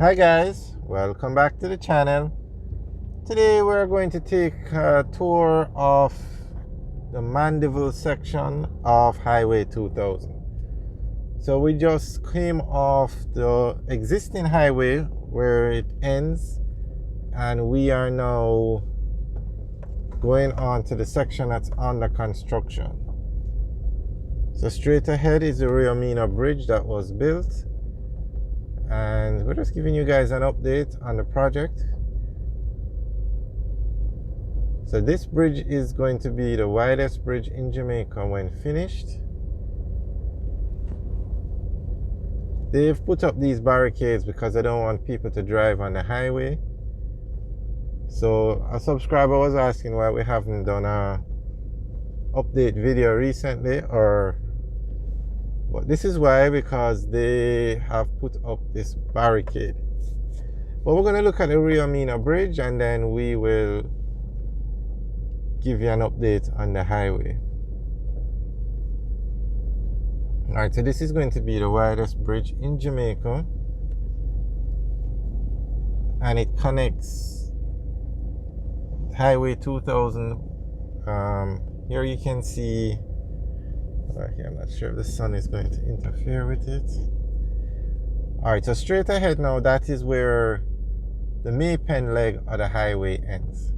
Hi guys, welcome back to the channel. Today we're going to take a tour of the Mandeville section of Highway 2000. So we just came off the existing highway where it ends, and we are now going on to the section that's under construction. So straight ahead is the Rio Mina Bridge that was built, and we're just giving you guys an update on the project. So this bridge is going to be the widest bridge in Jamaica when finished. They've put up these barricades because they don't want people to drive on the highway. So a subscriber was asking why we haven't done a update video recently, but this is why, because they have put up this barricade. But we're going to look at the Rio Mina Bridge, and then we will give you an update on the highway. Alright, so this is going to be the widest bridge in Jamaica, and it connects Highway 2000. Here you can see, here I'm not sure if the sun is going to interfere with it. Alright, so straight ahead now, that is where the Maypen leg of the highway ends.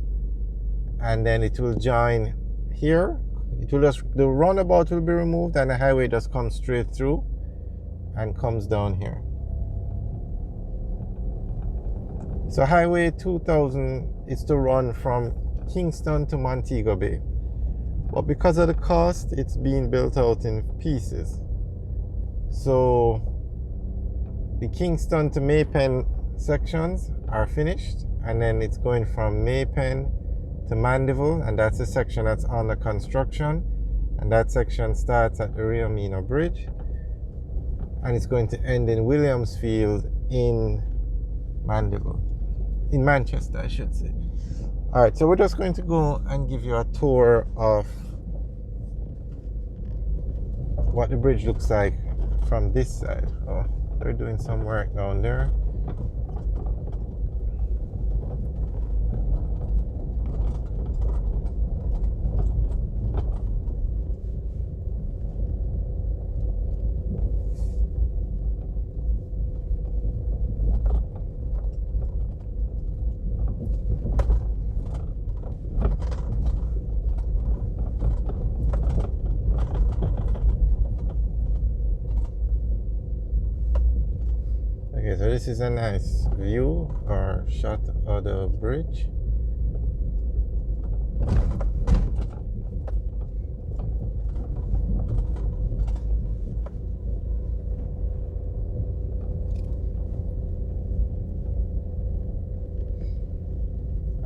And then it will join here. It will just, the roundabout will be removed, and the highway just comes straight through and comes down here. So Highway 2000 is to run from Kingston to Montego Bay. But because of the cost, it's being built out in pieces. So the Kingston to Maypen sections are finished, and then it's going from Maypen to Mandeville, and that's the section that's under construction, and that section starts at the Rio Mina Bridge, and it's going to end in Williamsfield in Manchester, I should say. Alright, so we're just going to go and give you a tour of what the bridge looks like from this side. Oh, they're doing some work down there. Okay, so this is a nice view or shot of the bridge.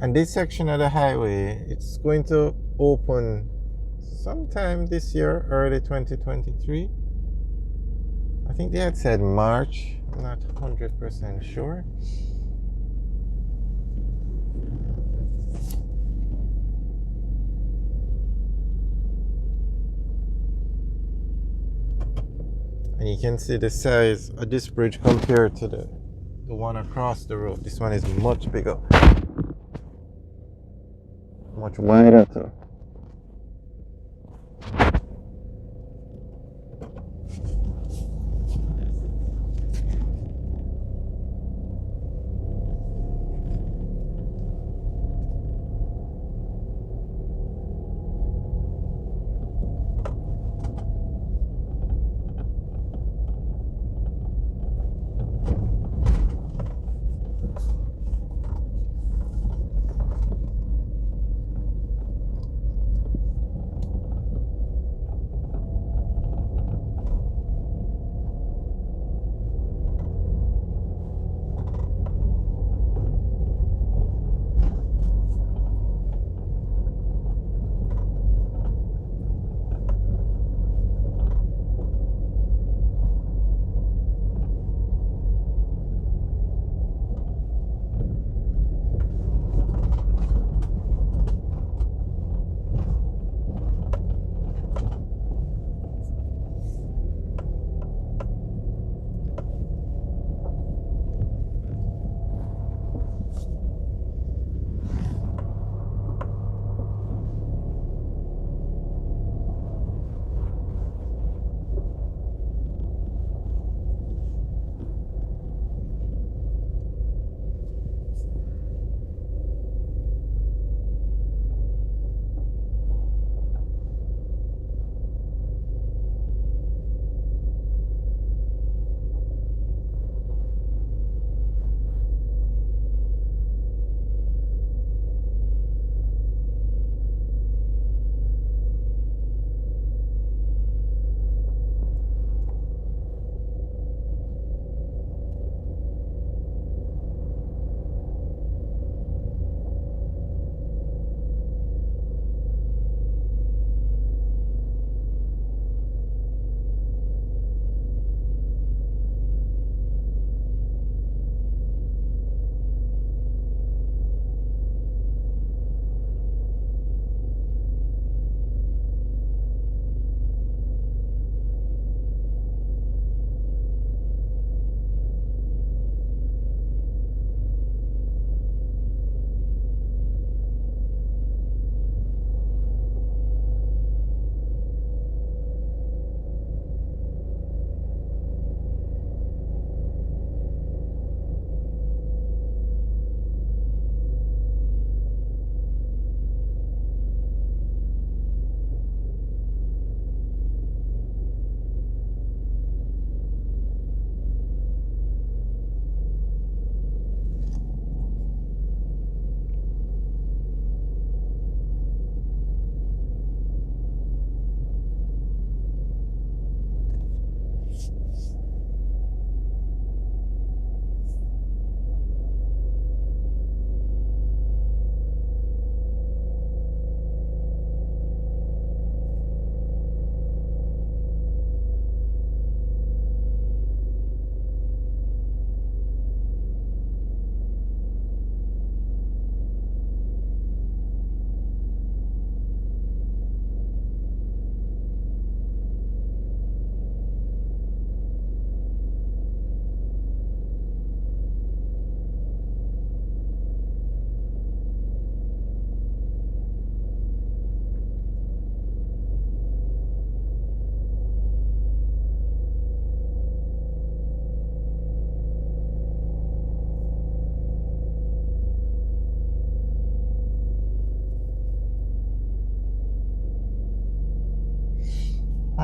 And this section of the highway, it's going to open sometime this year, early 2023. I think they had said March, I'm not 100% sure. And you can see the size of this bridge compared to the one across the road. This one is much bigger, much wider too.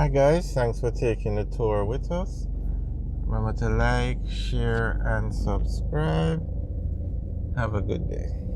Hi guys, thanks for taking the tour with us. Remember to like, share, and subscribe. Have a good day.